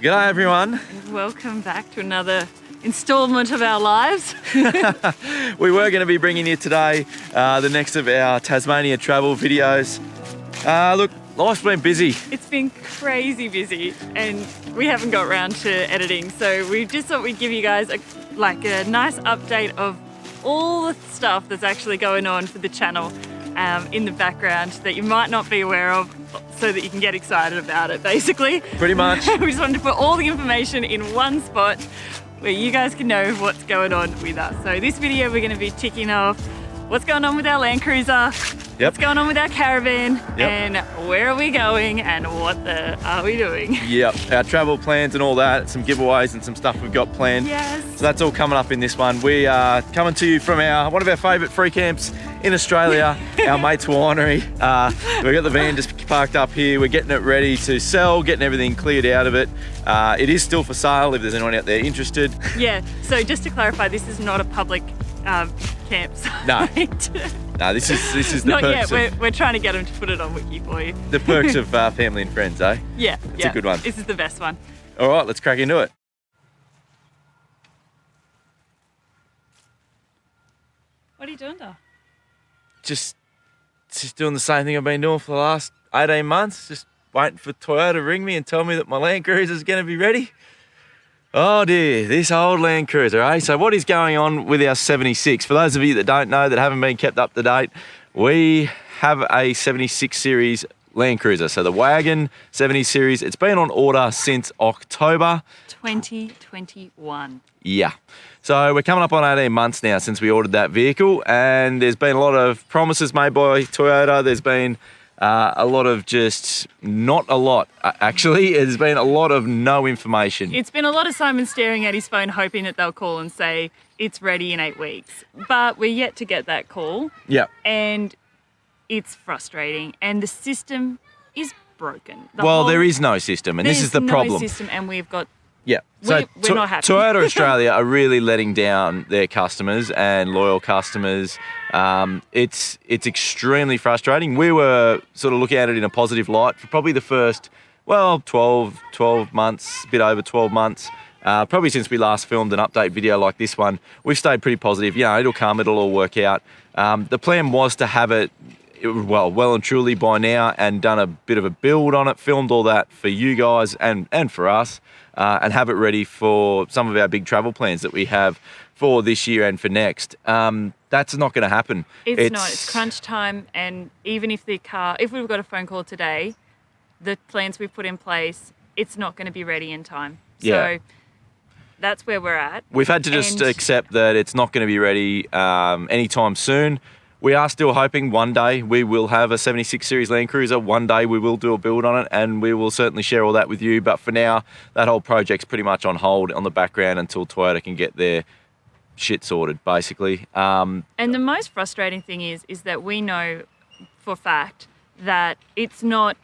G'day everyone. Welcome back to another instalment of our lives. We were going to be bringing you today the next of our Tasmania travel videos. Look, life's been busy. It's been crazy busy and we haven't got around to editing, so we just thought we'd give you guys a nice update of all the stuff that's actually going on for the channel in the background that you might not be aware of, so that you can get excited about it, basically. Pretty much. We just wanted to put all the information in one spot where you guys can know what's going on with us. So this video we're going to be ticking off what's going on with our Landcruiser, what's going on with our Caravan, and where are we going and what are we doing. Yep, our travel plans and all that, some giveaways and some stuff we've got planned. Yes. So that's all coming up in this one. We are coming to you from one of our favourite free camps in Australia, our mate's winery. We've got the van just parked up here. We're getting it ready to sell, getting everything cleared out of it. It is still for sale if there's anyone out there interested. Yeah, so just to clarify, this is not a public campsite. No, this is the not perks. Yet. We're trying to get them to put it on Wiki for you. The perks of family and friends, eh? Yeah, it's a good one. This is the best one. All right, let's crack into it. What are you doing, Dar? Just doing the same thing I've been doing for the last 18 months. Just waiting for Toyota to ring me and tell me that my Landcruiser is going to be ready. Oh dear, this old Landcruiser, eh? So what is going on with our 76? For those of you that don't know, that haven't been kept up to date, we have a 76 series Landcruiser. So the wagon 70 series, it's been on order since October 2021. Yeah. So we're coming up on 18 months now since we ordered that vehicle, and there's been a lot of promises made by Toyota. There's been a lot of actually. There's been a lot of no information. It's been a lot of Simon staring at his phone hoping that they'll call and say it's ready in 8 weeks. But we're yet to get that call. Yeah. And it's frustrating. And the system is broken. There is no system, and this is the problem. There's no system, and we've got... Yeah, so we're not happy. Toyota Australia are really letting down their customers and loyal customers. It's extremely frustrating. We were sort of looking at it in a positive light for probably the first, 12 months, a bit over 12 months. Probably since we last filmed an update video like this one, we've stayed pretty positive. It'll come, it'll all work out. The plan was to have it well and truly by now, and done a bit of a build on it, filmed all that for you guys and for us, and have it ready for some of our big travel plans that we have for this year and for next. That's not going to happen. It's not. It's crunch time, and even if we've got a phone call today, the plans we've put in place, it's not going to be ready in time. Yeah. So that's where we're at. We've had to just accept that it's not going to be ready anytime soon. We are still hoping one day we will have a 76 series Landcruiser. One day we will do a build on it, and we will certainly share all that with you. But for now, that whole project's pretty much on hold on the background until Toyota can get their shit sorted, basically. And the most frustrating thing is that we know for a fact that it's not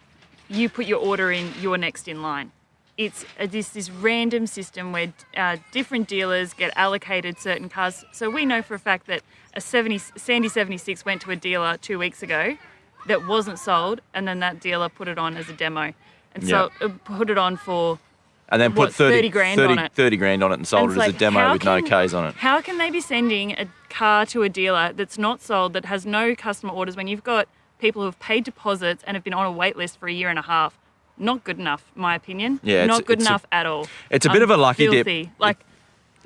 you put your order in, you're next in line. It's this random system where different dealers get allocated certain cars. So we know for a fact that a Sandy 76 went to a dealer 2 weeks ago that wasn't sold, and then that dealer put it on as a demo. And so put it on for, and then put 30 grand on it. 30 grand on it and sold it as a demo with no Ks on it. How can they be sending a car to a dealer that's not sold, that has no customer orders, when you've got people who have paid deposits and have been on a wait list for a year and a half? Not good enough, in my opinion. Yeah, not good enough at all. It's a bit of a lucky dip.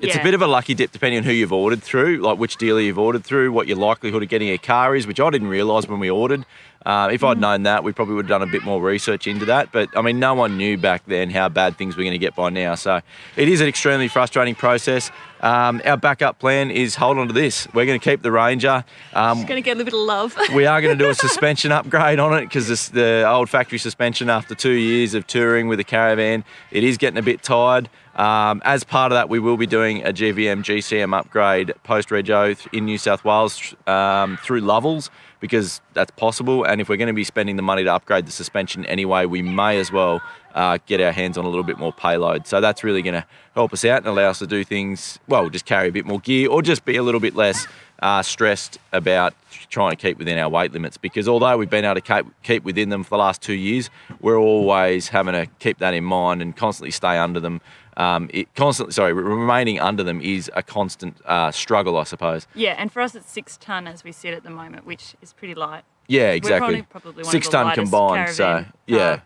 It's a bit of a lucky dip depending on who you've ordered through, like which dealer you've ordered through, what your likelihood of getting a car is, which I didn't realise when we ordered. If I'd known that, we probably would have done a bit more research into that. But, I mean, no one knew back then how bad things were going to get by now. So it is an extremely frustrating process. Our backup plan is hold on to this. We're going to keep the Ranger. It's going to get a little bit of love. We are going to do a suspension upgrade on it, because the old factory suspension, after 2 years of touring with the Caravan, it is getting a bit tired. As part of that, we will be doing a GVM, GCM upgrade post-rego in New South Wales through Lovells, because that's possible. And if we're going to be spending the money to upgrade the suspension anyway, we may as well get our hands on a little bit more payload. So that's really going to help us out and allow us to do things, just carry a bit more gear, or just be a little bit less stressed about trying to keep within our weight limits, because although we've been able to keep within them for the last 2 years, we're always having to keep that in mind and constantly stay under them. Remaining under them is a constant struggle, I suppose. Yeah, and for us it's 6 tonne as we sit at the moment, which is pretty light. Yeah, exactly. We're probably one 6 of the tonne lightest combined, so yeah.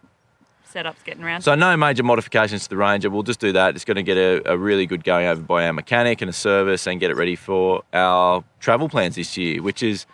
Setups getting around. So no major modifications to the Ranger. We'll just do that. It's going to get a really good going over by our mechanic and a service and get it ready for our travel plans this year, which is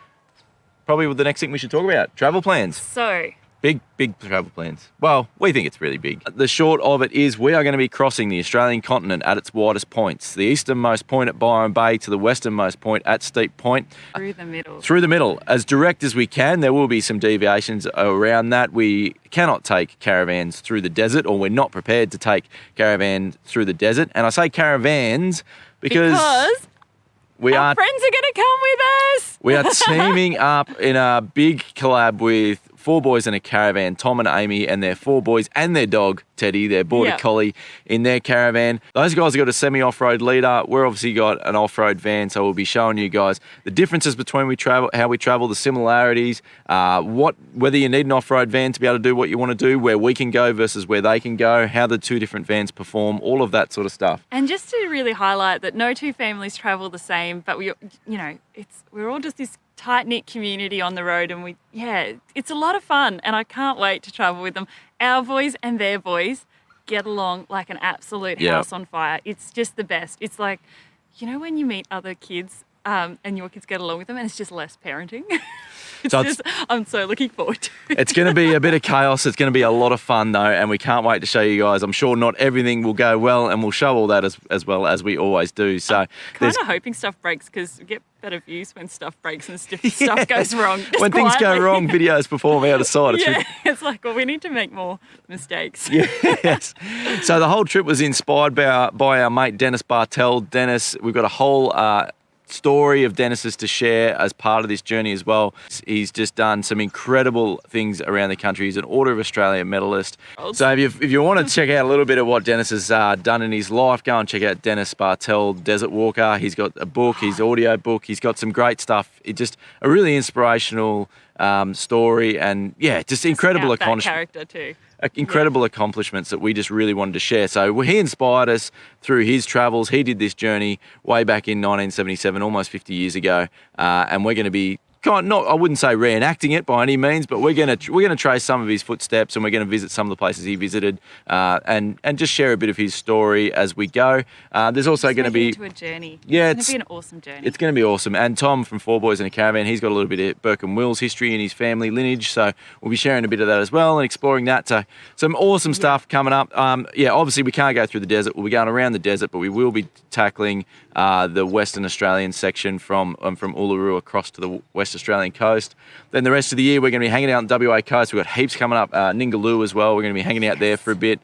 probably the next thing we should talk about. Travel plans. So Big travel plans. Well, we think it's really big. The short of it is we are going to be crossing the Australian continent at its widest points. The easternmost point at Byron Bay to the westernmost point at Steep Point. through the middle. Through the middle, as direct as we can. There will be some deviations around that. We cannot take caravans through the desert, or we're not prepared to take caravans through the desert. And I say caravans because our are friends are going to come with us. we are teaming up in a big collab with 4 boys in a caravan, Tom and Amy and their 4 boys and their dog, Teddy, their border collie, in their caravan. Those guys have got a semi-off-road leader. We're obviously got an off-road van, so we'll be showing you guys the differences between how we travel, the similarities, whether you need an off-road van to be able to do what you want to do, where we can go versus where they can go, how the 2 different vans perform, all of that sort of stuff. And just to really highlight that no 2 families travel the same, but we're all just this tight-knit community on the road, and it's a lot of fun, and I can't wait to travel with them. Our boys and their boys get along like an absolute house on fire. It's just the best. It's like, when you meet other kids and your kids get along with them, and it's just less parenting. I'm so looking forward to it. It's going to be a bit of chaos. It's going to be a lot of fun, though, and we can't wait to show you guys. I'm sure not everything will go well, and we'll show all that as well as we always do. So, kind of hoping stuff breaks, because we get better views when stuff breaks and stuff goes wrong. When things go wrong, videos perform out of sight. It's like, well, we need to make more mistakes. Yes. So the whole trip was inspired by our mate Dennis Bartel. Dennis, we've got a whole story of Dennis's to share as part of this journey as well. He's just done some incredible things around the country. He's an Order of Australia medalist. So if you want to check out a little bit of what Dennis has done in his life, go and check out Dennis Bartel, Desert Walker. He's got a book, his audio book. He's got some great stuff. It's just a really inspirational story, and just incredible accomplishments. Character too. Incredible accomplishments that we just really wanted to share. So he inspired us through his travels. He did this journey way back in 1977, almost 50 years ago, and we're going to be I wouldn't say reenacting it by any means, but we're going to trace some of his footsteps, and we're going to visit some of the places he visited, and just share a bit of his story as we go. There's also going to be a journey. Yeah, it's going to be an awesome journey. It's going to be awesome. And Tom from 4 Boys in a Caravan, he's got a little bit of Burke and Will's history in his family lineage, so we'll be sharing a bit of that as well and exploring that. So some awesome stuff coming up. Obviously we can't go through the desert. We'll be going around the desert, but we will be tackling the Western Australian section from Uluru across to the West Australian coast. Then the rest of the year we're going to be hanging out on the WA coast. We've got heaps coming up. Ningaloo as well. We're going to be hanging out there for a bit,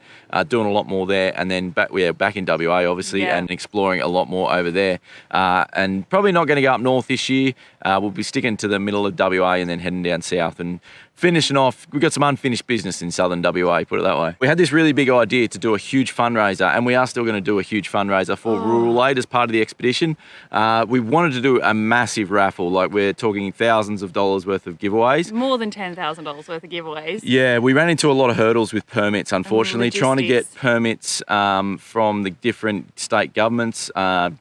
doing a lot more there, and then back in WA obviously, and exploring a lot more over there. And probably not going to go up north this year. We'll be sticking to the middle of WA and then heading down south and finishing off. We've got some unfinished business in southern WA, put it that way. We had this really big idea to do a huge fundraiser, and we are still going to do a huge fundraiser for Rural Aid as part of the expedition. We wanted to do a massive raffle, like we're talking thousands of dollars worth of giveaways. More than $10,000 worth of giveaways. Yeah, we ran into a lot of hurdles with permits, unfortunately, trying to get permits from the different state governments.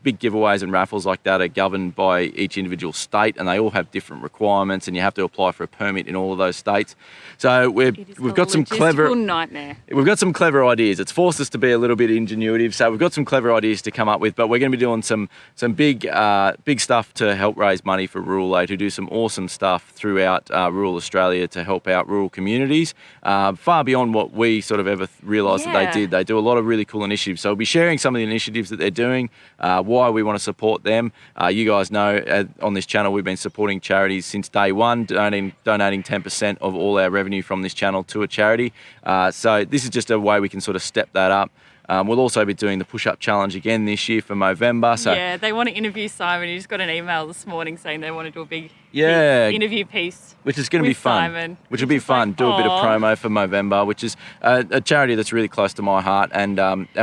Big giveaways and raffles like that are governed by each individual state, and they all have different requirements, and you have to apply for a permit in all of those states. So we've got some clever nightmare. We've got some clever ideas. It's forced us to be a little bit ingenuitive. So we've got some clever ideas to come up with, but we're going to be doing some big stuff to help raise money for Rural Aid, who do some awesome stuff throughout rural Australia to help out rural communities, far beyond what we sort of ever realised that they did. They do a lot of really cool initiatives. So we'll be sharing some of the initiatives that they're doing, why we want to support them. You guys know on this channel we've been supporting charities since day one, donating 10% of all our revenue from this channel to a charity. So this is just a way we can sort of step that up. We'll also be doing the push-up challenge again this year for Movember. So yeah, they want to interview Simon. He just got an email this morning saying they want to do a big interview piece. Which is going to be fun. Simon, which will be fun. Like, do a bit of promo for Movember, which is a charity that's really close to my heart and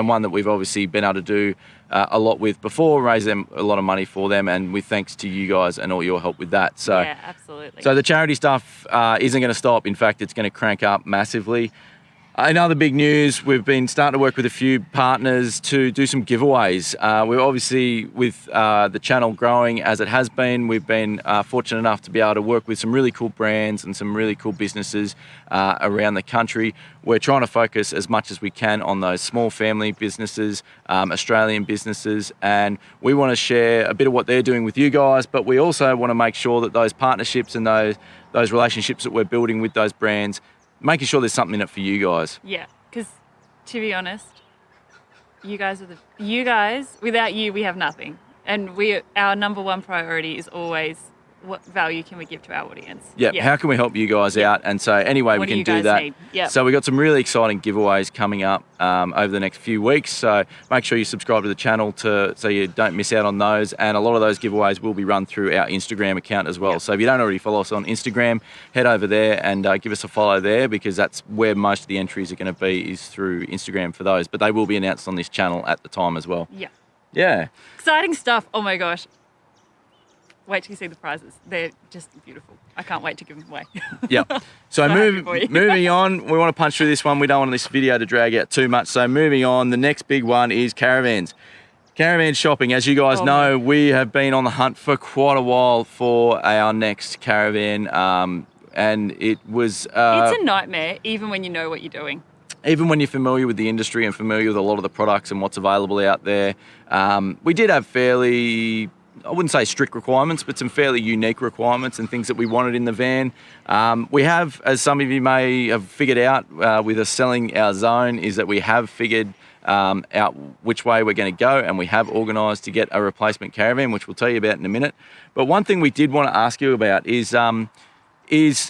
one that we've obviously been able to do a lot with before, raise them a lot of money for them, and with thanks to you guys and all your help with that. So yeah, absolutely. So the charity stuff isn't going to stop. In fact, it's going to crank up massively. In other big news, we've been starting to work with a few partners to do some giveaways. We're obviously, with the channel growing as it has been, we've been fortunate enough to be able to work with some really cool brands and some really cool businesses around the country. We're trying to focus as much as we can on those small family businesses, Australian businesses, and we want to share a bit of what they're doing with you guys, but we also want to make sure that those partnerships and those relationships that we're building with those brands, making sure there's something in it for you guys. Yeah, because to be honest, you guys, without you, we have nothing. And our number one priority is always what value can we give to our audience. Yeah, how can we help you guys out? And so anyway, what we can do you do that. Need? Yep. So we've got some really exciting giveaways coming up over the next few weeks. So make sure you subscribe to the channel so you don't miss out on those. And a lot of those giveaways will be run through our Instagram account as well. Yep. So if you don't already follow us on Instagram, head over there and give us a follow there, because that's where most of the entries are going to be, is through Instagram for those. But they will be announced on this channel at the time as well. Yeah. Yeah. Exciting stuff. Oh my gosh. Wait till you see the prizes. They're just beautiful. I can't wait to give them away. Yeah. So moving on, we want to punch through this one. We don't want this video to drag out too much. So moving on, the next big one is caravans. Caravan shopping. As you guys know, we have been on the hunt for quite a while for our next caravan, and it was... it's a nightmare, even when you know what you're doing. Even when you're familiar with the industry and familiar with a lot of the products and what's available out there. We did have fairly... I wouldn't say strict requirements, but some fairly unique requirements and things that we wanted in the van. We have, as some of you may have figured out with us selling our zone, is that we have figured out which way we're going to go, and we have organised to get a replacement caravan, which we'll tell you about in a minute. But one thing we did want to ask you about is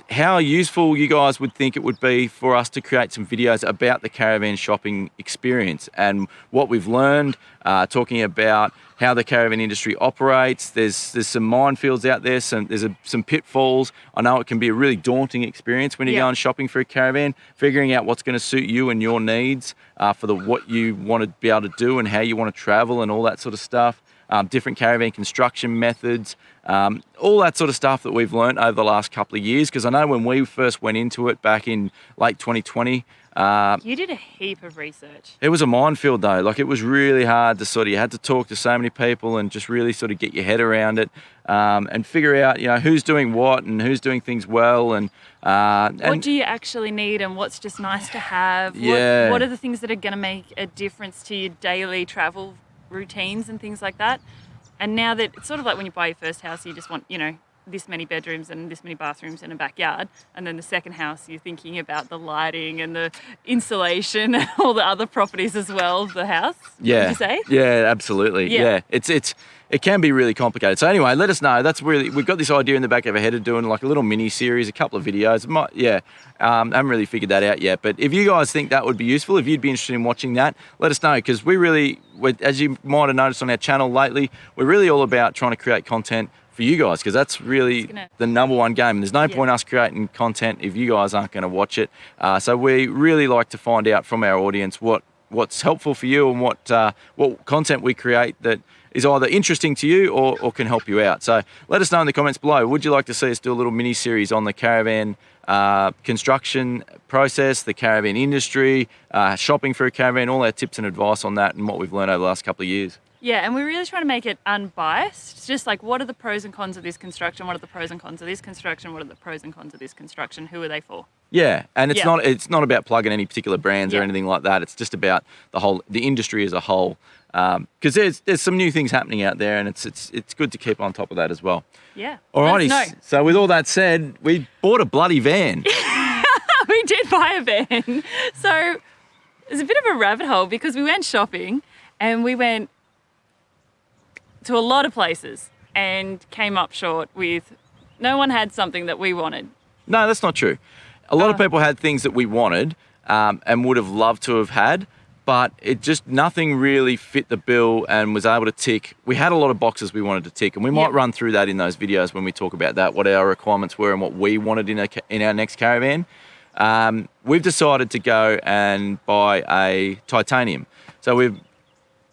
how useful you guys would think it would be for us to create some videos about the caravan shopping experience and what we've learned, talking about how the caravan industry operates. There's some minefields out there, there's some pitfalls. I know it can be a really daunting experience when you're going shopping for a caravan, figuring out what's going to suit you and your needs for what you want to be able to do and how you want to travel and all that sort of stuff. Different caravan construction methods, all that sort of stuff that we've learned over the last couple of years. Because I know when we first went into it back in late 2020, you did a heap of research. It was a minefield though. Like, it was really hard to you had to talk to so many people and just really sort of get your head around it, and figure out, who's doing what and who's doing things well, and what do you actually need and what's just nice to have. What are the things that are going to make a difference to your daily travel routines and things like that. And now that it's sort of like when you buy your first house, you just want, this many bedrooms and this many bathrooms and a backyard. And then the second house, you're thinking about the lighting and the insulation and all the other properties as well of the house. Yeah. Would you say? Yeah, absolutely. Yeah. It can be really complicated. So anyway, let us know. We've got this idea in the back of our head of doing like a little mini series, a couple of videos. I haven't really figured that out yet. But if you guys think that would be useful, if you'd be interested in watching that, let us know. Because as you might have noticed on our channel lately, we're really all about trying to create content for you guys, because that's really the number one game. And there's no point us creating content if you guys aren't going to watch it. So we really like to find out from our audience what's helpful for you and what content we create that is either interesting to you or can help you out. So let us know in the comments below. Would you like to see us do a little mini series on the caravan construction process, the caravan industry, shopping for a caravan, all our tips and advice on that and what we've learned over the last couple of years? Yeah, and we're really trying to make it unbiased. It's just like, what are the pros and cons of this construction? What are the pros and cons of this construction? What are the pros and cons of this construction? Who are they for? Yeah, and it's not about plugging any particular brands or anything like that. It's just about the industry as a whole. Because there's some new things happening out there, and it's good to keep on top of that as well. Yeah. Alrighty. So with all that said, we bought a bloody van. We did buy a van. So it's a bit of a rabbit hole, because we went shopping and we went to a lot of places and came up short with no one had something that we wanted. No, that's not true. A lot of people had things that we wanted and would have loved to have had, but it just nothing really fit the bill and was able to tick. We had a lot of boxes we wanted to tick, and we might run through that in those videos when we talk about that, what our requirements were and what we wanted in our next caravan. We've decided to go and buy a titanium. So we're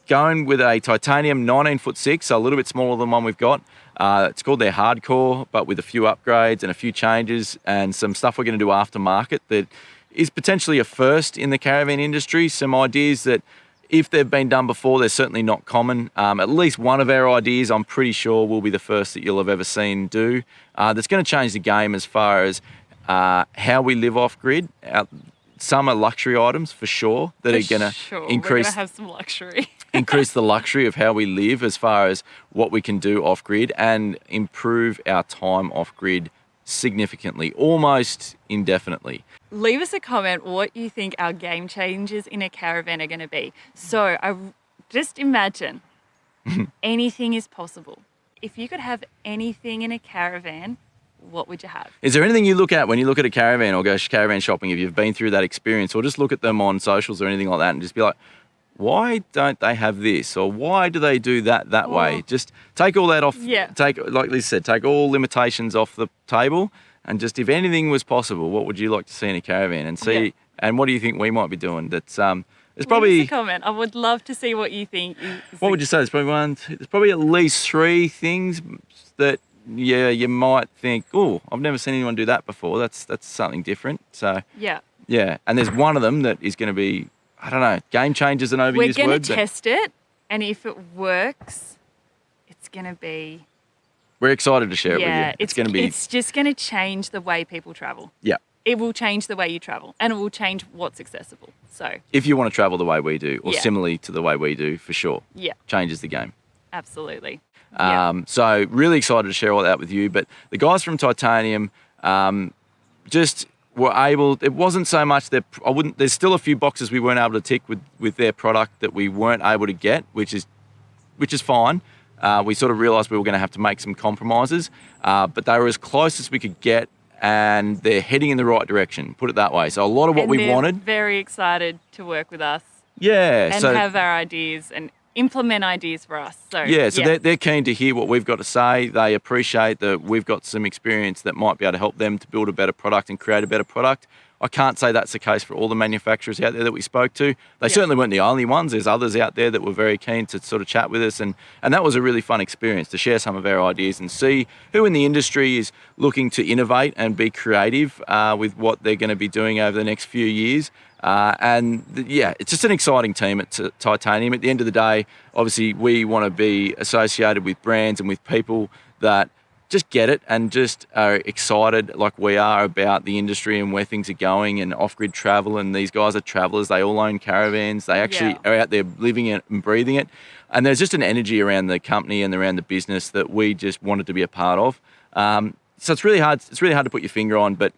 going with a titanium 19'6", so a little bit smaller than one we've got. It's called their Hardcore, but with a few upgrades and a few changes and some stuff we're going to do aftermarket that is potentially a first in the caravan industry. Some ideas that, if they've been done before, they're certainly not common. At least one of our ideas, I'm pretty sure, will be the first that you'll have ever seen do. That's going to change the game as far as how we live off-grid. Some are luxury items for sure that are going to increase. We're going to have some luxury. Increase the luxury of how we live as far as what we can do off-grid and improve our time off-grid significantly, almost indefinitely. Leave us a comment what you think our game changers in a caravan are going to be. So I just imagine anything is possible. If you could have anything in a caravan, what would you have? Is there anything you look at when you look at a caravan or go caravan shopping, if you've been through that experience, or just look at them on socials or anything like that and just be like, why don't they have this? Or why do they do that way? Just take all that off. Yeah. Like Liz said, take all limitations off the table, and just, if anything was possible, what would you like to see in a caravan? And see, and what do you think we might be doing? That's it's probably. Leave us a comment. I would love to see what you think. What would you say? There's probably at least 3 things that you might think, oh, I've never seen anyone do that before. That's something different. So yeah, and there's one of them that is going to be, I don't know, game changers an overused word. We're going to test it, and if it works, it's going to be. We're excited to share it with you. It's going to be. It's just going to change the way people travel. Yeah. It will change the way you travel, and it will change what's accessible. So. If you want to travel the way we do, or similarly to the way we do, for sure. Yeah. Changes the game. Absolutely. So really excited to share all that with you. But the guys from Titanium, just were able. It wasn't so much that there's still a few boxes we weren't able to tick with their product that we weren't able to get, which is fine. We sort of realised we were going to have to make some compromises, but they were as close as we could get, and they're heading in the right direction. Put it that way. So a lot of what we wanted. Very excited to work with us. Yeah. And have our ideas and implement ideas for us. So they're keen to hear what we've got to say. They appreciate that we've got some experience that might be able to help them to build a better product and create a better product. I can't say that's the case for all the manufacturers out there that we spoke to. They certainly weren't the only ones. There's others out there that were very keen to sort of chat with us, and that was a really fun experience to share some of our ideas and see who in the industry is looking to innovate and be creative with what they're going to be doing over the next few years. It's just an exciting team at Titanium. At the end of the day, obviously, we want to be associated with brands and with people that just get it and just are excited like we are about the industry and where things are going and off-grid travel. And these guys are travelers. They all own caravans. They actually are out there living it and breathing it. And there's just an energy around the company and around the business that we just wanted to be a part of. So it's really hard. It's really hard to put your finger on, but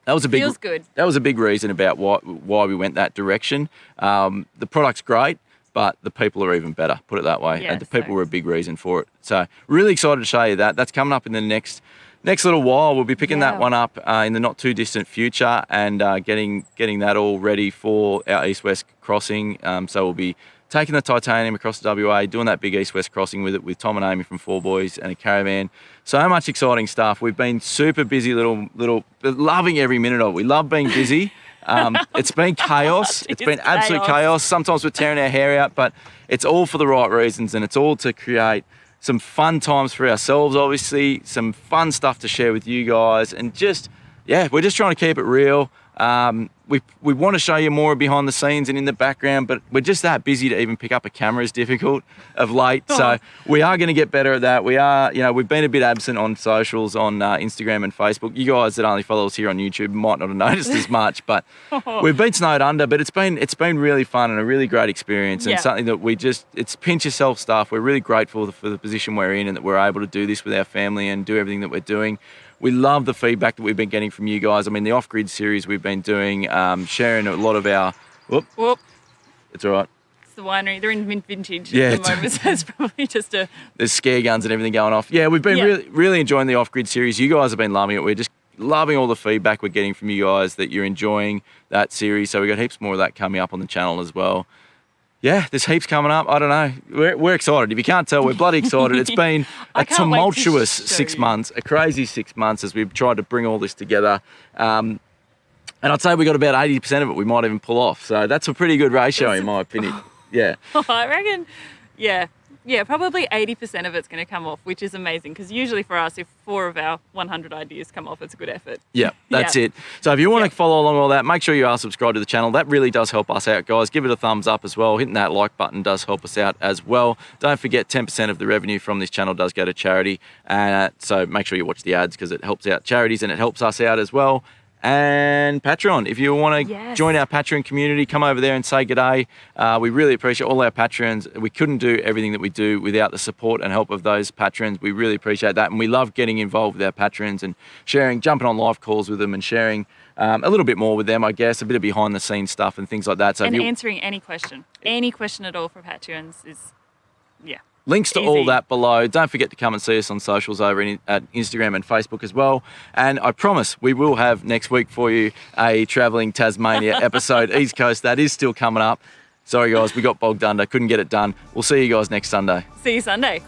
that was a big. Feels good. That was a big reason about why we went that direction. The product's great, but the people are even better, put it that way. Yeah, and the people were a big reason for it. So really excited to show you that. That's coming up in the next little while. We'll be picking that one up in the not too distant future and getting that all ready for our east-west crossing. So we'll be taking the Titanium across the WA, doing that big east-west crossing with it with Tom and Amy from Four Boys and a caravan. So much exciting stuff. We've been super busy, little loving every minute of it. We love being busy. It's been chaos. It's been absolute chaos. Sometimes we're tearing our hair out, but it's all for the right reasons, and it's all to create some fun times for ourselves, obviously, some fun stuff to share with you guys, and just, we're just trying to keep it real. We want to show you more behind the scenes and in the background, but we're just that busy to even pick up a camera is difficult of late. So we are going to get better at that. We are, we've been a bit absent on socials, on Instagram and Facebook. You guys that only follow us here on YouTube might not have noticed as much, but we've been snowed under. But it's been really fun and a really great experience, and something that it's pinch yourself stuff. We're really grateful for the position we're in and that we're able to do this with our family and do everything that we're doing. We love the feedback that we've been getting from you guys. I mean, the off-grid series we've been doing, sharing a lot of our... Whoop. It's all right. It's the winery. They're in vintage at the moment, so it's probably just a... There's scare guns and everything going off. Yeah, we've been really enjoying the off-grid series. You guys have been loving it. We're just loving all the feedback we're getting from you guys that you're enjoying that series. So we've got heaps more of that coming up on the channel as well. yeah, there's heaps coming up. I don't know. We're excited. If you can't tell, we're bloody excited. It's been a tumultuous 6 months, a crazy 6 months as we've tried to bring all this together. And I'd say we got about 80% of it we might even pull off. So that's a pretty good ratio in my opinion. Yeah. I reckon, yeah, probably 80% of it's going to come off, which is amazing because usually for us, if 4 of our 100 ideas come off, it's a good effort. Yeah, that's it. So if you want to follow along all that, make sure you are subscribed to the channel. That really does help us out, guys. Give it a thumbs up as well. Hitting that like button does help us out as well. Don't forget 10% of the revenue from this channel does go to charity. So make sure you watch the ads because it helps out charities and it helps us out as well. And Patreon, if you want to join our Patreon community, come over there and say g'day. We really appreciate all our patrons. We couldn't do everything that we do without the support and help of those patrons. We really appreciate that. And we love getting involved with our patrons and sharing, jumping on live calls with them and sharing a little bit more with them, I guess, a bit of behind the scenes stuff and things like that. So answering any question at all for patrons is, links to all that below. Don't forget to come and see us on socials over at Instagram and Facebook as well. And I promise we will have next week for you a travelling Tasmania episode, East Coast. That is still coming up. Sorry, guys, we got bogged under. Couldn't get it done. We'll see you guys next Sunday. See you Sunday.